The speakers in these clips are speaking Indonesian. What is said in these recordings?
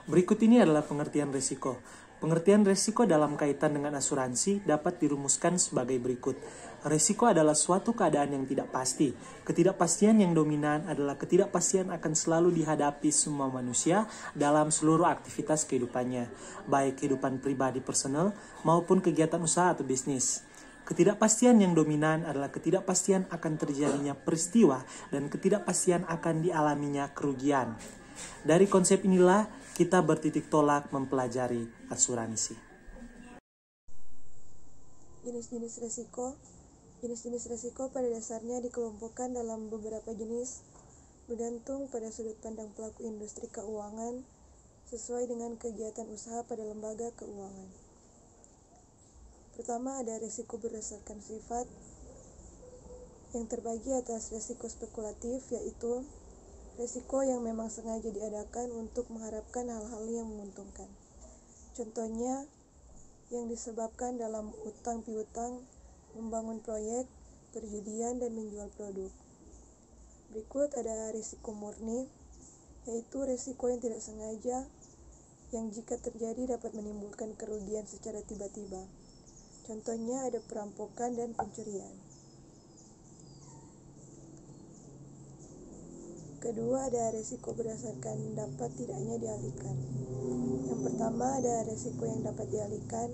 Berikut ini adalah pengertian risiko. Pengertian risiko dalam kaitan dengan asuransi dapat dirumuskan sebagai berikut. Risiko adalah suatu keadaan yang tidak pasti. Ketidakpastian yang dominan adalah ketidakpastian akan selalu dihadapi semua manusia dalam seluruh aktivitas kehidupannya, baik kehidupan pribadi personal maupun kegiatan usaha atau bisnis. Ketidakpastian yang dominan adalah ketidakpastian akan terjadinya peristiwa dan ketidakpastian akan dialaminya kerugian. Dari konsep inilah kita bertitik tolak mempelajari asuransi. Jenis-jenis resiko. Jenis-jenis resiko pada dasarnya dikelompokkan dalam beberapa jenis bergantung pada sudut pandang pelaku industri keuangan sesuai dengan kegiatan usaha pada lembaga keuangan. Pertama, ada resiko berdasarkan sifat yang terbagi atas resiko spekulatif, yaitu resiko yang memang sengaja diadakan untuk mengharapkan hal-hal yang menguntungkan. Contohnya, yang disebabkan dalam utang piutang, membangun proyek, perjudian, dan menjual produk. Berikut ada risiko murni, yaitu risiko yang tidak sengaja, yang jika terjadi dapat menimbulkan kerugian secara tiba-tiba. Contohnya ada perampokan dan pencurian. Kedua, ada risiko berdasarkan dapat tidaknya dialihkan. Yang pertama, ada risiko yang dapat dialihkan,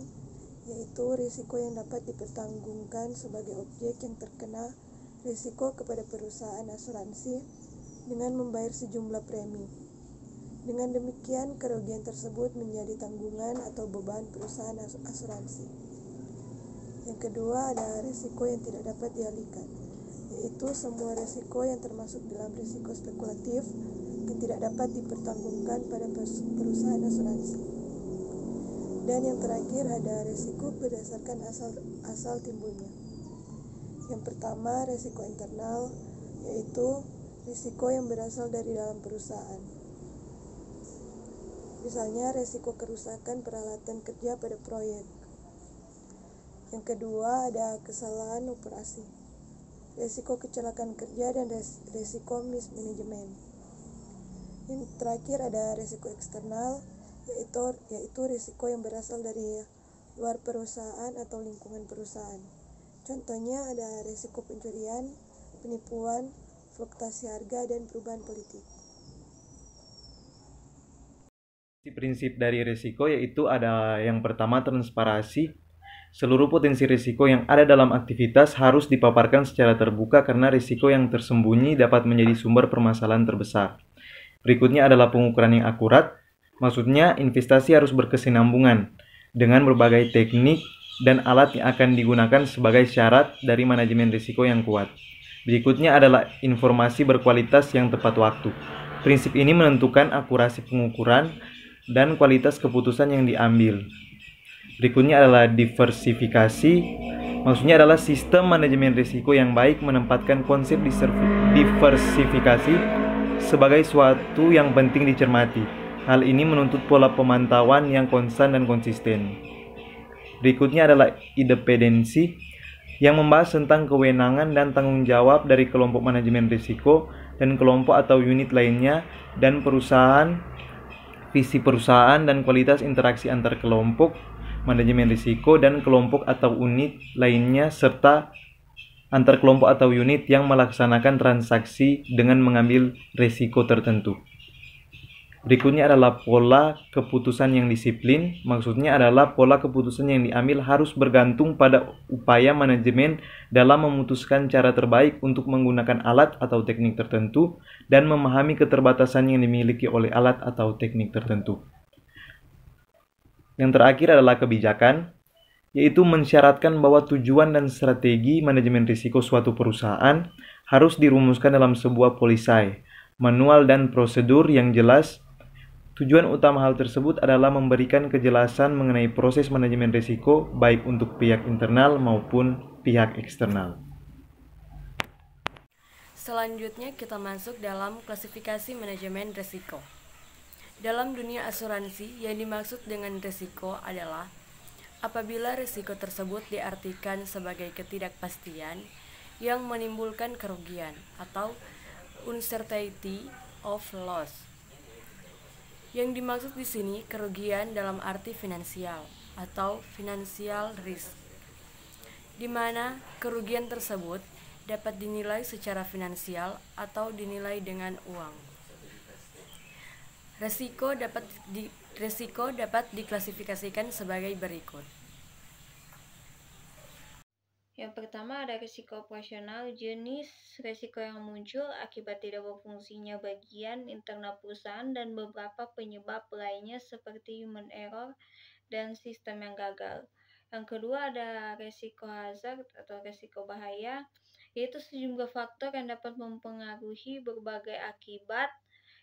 yaitu risiko yang dapat dipertanggungan sebagai objek yang terkena risiko kepada perusahaan asuransi dengan membayar sejumlah premi. Dengan demikian, kerugian tersebut menjadi tanggungan atau beban perusahaan asuransi. Yang kedua, ada risiko yang tidak dapat dialihkan, yaitu semua risiko yang termasuk dalam risiko spekulatif yang tidak dapat dipertanggungan pada perusahaan asuransi. Dan yang terakhir ada risiko berdasarkan asal timbulnya. Yang pertama, risiko internal, yaitu risiko yang berasal dari dalam perusahaan. Misalnya risiko kerusakan peralatan kerja pada proyek. Yang kedua, ada kesalahan operasi, risiko kecelakaan kerja, dan risiko mismanagement. Yang terakhir ada risiko eksternal, yaitu risiko yang berasal dari luar perusahaan atau lingkungan perusahaan. Contohnya ada risiko pencurian, penipuan, fluktuasi harga, dan perubahan politik. Prinsip dari risiko yaitu ada yang pertama transparansi. Seluruh potensi risiko yang ada dalam aktivitas harus dipaparkan secara terbuka karena risiko yang tersembunyi dapat menjadi sumber permasalahan terbesar. Berikutnya adalah pengukuran yang akurat, maksudnya investasi harus berkesinambungan dengan berbagai teknik dan alat yang akan digunakan sebagai syarat dari manajemen risiko yang kuat. Berikutnya adalah informasi berkualitas yang tepat waktu. Prinsip ini menentukan akurasi pengukuran dan kualitas keputusan yang diambil. Berikutnya adalah diversifikasi, maksudnya adalah sistem manajemen risiko yang baik menempatkan konsep diversifikasi sebagai suatu yang penting dicermati. Hal ini menuntut pola pemantauan yang konstan dan konsisten. Berikutnya adalah independensi, yang membahas tentang kewenangan dan tanggung jawab dari kelompok manajemen risiko dan kelompok atau unit lainnya dan perusahaan, visi perusahaan dan kualitas interaksi antar kelompok manajemen risiko dan kelompok atau unit lainnya serta antar kelompok atau unit yang melaksanakan transaksi dengan mengambil risiko tertentu. Berikutnya adalah pola keputusan yang disiplin, maksudnya adalah pola keputusan yang diambil harus bergantung pada upaya manajemen dalam memutuskan cara terbaik untuk menggunakan alat atau teknik tertentu dan memahami keterbatasan yang dimiliki oleh alat atau teknik tertentu. Yang terakhir adalah kebijakan, yaitu mensyaratkan bahwa tujuan dan strategi manajemen risiko suatu perusahaan harus dirumuskan dalam sebuah polisai, manual dan prosedur yang jelas. Tujuan utama hal tersebut adalah memberikan kejelasan mengenai proses manajemen risiko baik untuk pihak internal maupun pihak eksternal. Selanjutnya kita masuk dalam klasifikasi manajemen risiko. Dalam dunia asuransi, yang dimaksud dengan risiko adalah apabila risiko tersebut diartikan sebagai ketidakpastian yang menimbulkan kerugian atau uncertainty of loss. Yang dimaksud di sini kerugian dalam arti finansial atau financial risk, di mana kerugian tersebut dapat dinilai secara finansial atau dinilai dengan uang. Resiko dapat diklasifikasikan sebagai berikut. Yang pertama ada risiko operasional, jenis risiko yang muncul akibat tidak berfungsinya bagian internal perusahaan dan beberapa penyebab lainnya seperti human error dan sistem yang gagal. Yang kedua ada risiko hazard atau risiko bahaya, yaitu sejumlah faktor yang dapat mempengaruhi berbagai akibat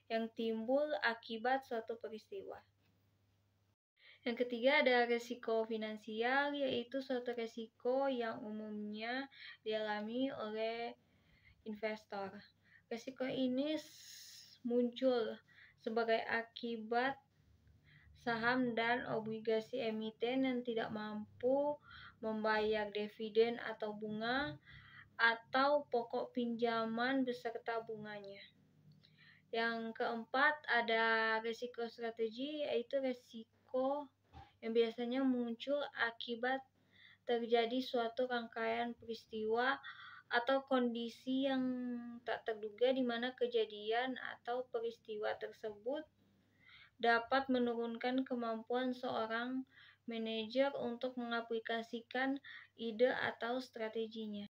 yang timbul akibat suatu peristiwa. Yang ketiga ada risiko finansial, yaitu suatu risiko yang umumnya dialami oleh investor. Risiko ini muncul sebagai akibat saham dan obligasi emiten yang tidak mampu membayar dividen atau bunga atau pokok pinjaman beserta bunganya. Yang keempat ada risiko strategi, yaitu risiko yang biasanya muncul akibat terjadi suatu rangkaian peristiwa atau kondisi yang tak terduga di mana kejadian atau peristiwa tersebut dapat menurunkan kemampuan seorang manajer untuk mengaplikasikan ide atau strateginya.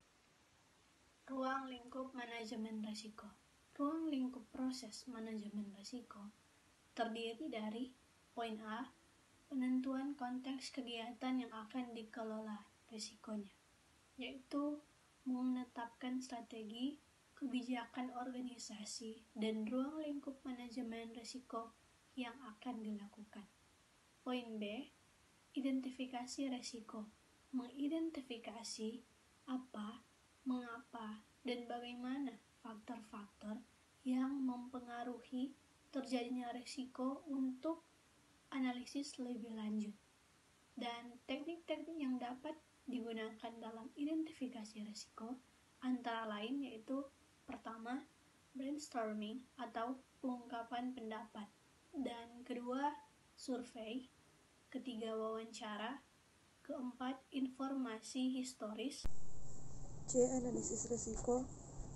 Ruang lingkup manajemen risiko. Ruang lingkup proses manajemen risiko terdiri dari poin A, penentuan konteks kegiatan yang akan dikelola risikonya, yaitu menetapkan strategi, kebijakan organisasi, dan ruang lingkup manajemen risiko yang akan dilakukan. Poin B, identifikasi risiko, mengidentifikasi apa, mengapa, dan bagaimana faktor-faktor yang mempengaruhi terjadinya risiko untuk analisis lebih lanjut. Dan teknik-teknik yang dapat digunakan dalam identifikasi risiko antara lain yaitu pertama, brainstorming atau pengungkapan pendapat, dan kedua, survei, ketiga, wawancara, keempat, informasi historis. C. Analisis risiko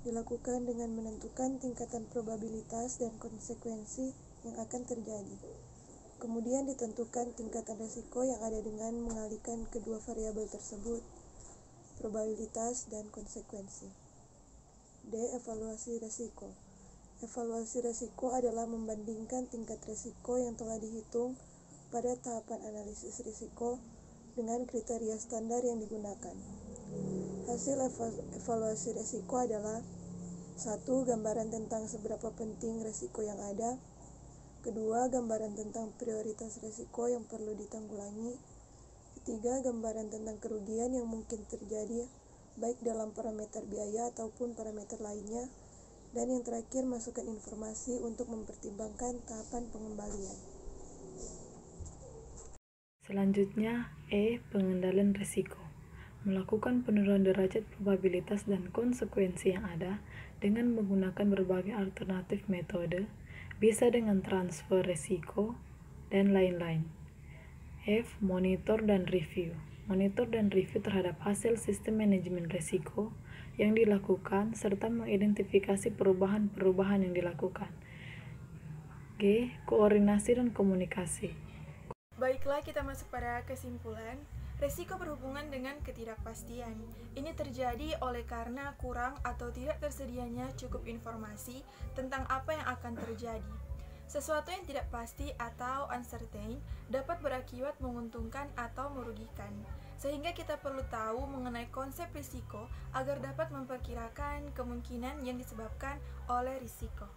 dilakukan dengan menentukan tingkatan probabilitas dan konsekuensi yang akan terjadi. Kemudian ditentukan tingkatan risiko yang ada dengan mengalihkan kedua variabel tersebut, probabilitas dan konsekuensi. D. Evaluasi risiko. Evaluasi risiko adalah membandingkan tingkat risiko yang telah dihitung pada tahapan analisis risiko dengan kriteria standar yang digunakan. Hasil evaluasi risiko adalah 1. Gambaran tentang seberapa penting risiko yang ada. Kedua, gambaran tentang prioritas risiko yang perlu ditanggulangi. Ketiga, gambaran tentang kerugian yang mungkin terjadi, baik dalam parameter biaya ataupun parameter lainnya. Dan yang terakhir, masukkan informasi untuk mempertimbangkan tahapan pengembalian. Selanjutnya, E. Pengendalian risiko. Melakukan penurunan derajat probabilitas dan konsekuensi yang ada dengan menggunakan berbagai alternatif metode, bisa dengan transfer risiko, dan lain-lain. F. Monitor dan review. Monitor dan review terhadap hasil sistem manajemen risiko yang dilakukan serta mengidentifikasi perubahan-perubahan yang dilakukan. G. Koordinasi dan komunikasi. Baiklah, kita masuk pada kesimpulan. Risiko berhubungan dengan ketidakpastian. Ini terjadi oleh karena kurang atau tidak tersedianya cukup informasi tentang apa yang akan terjadi. Sesuatu yang tidak pasti atau uncertain dapat berakibat menguntungkan atau merugikan. Sehingga kita perlu tahu mengenai konsep risiko agar dapat memperkirakan kemungkinan yang disebabkan oleh risiko.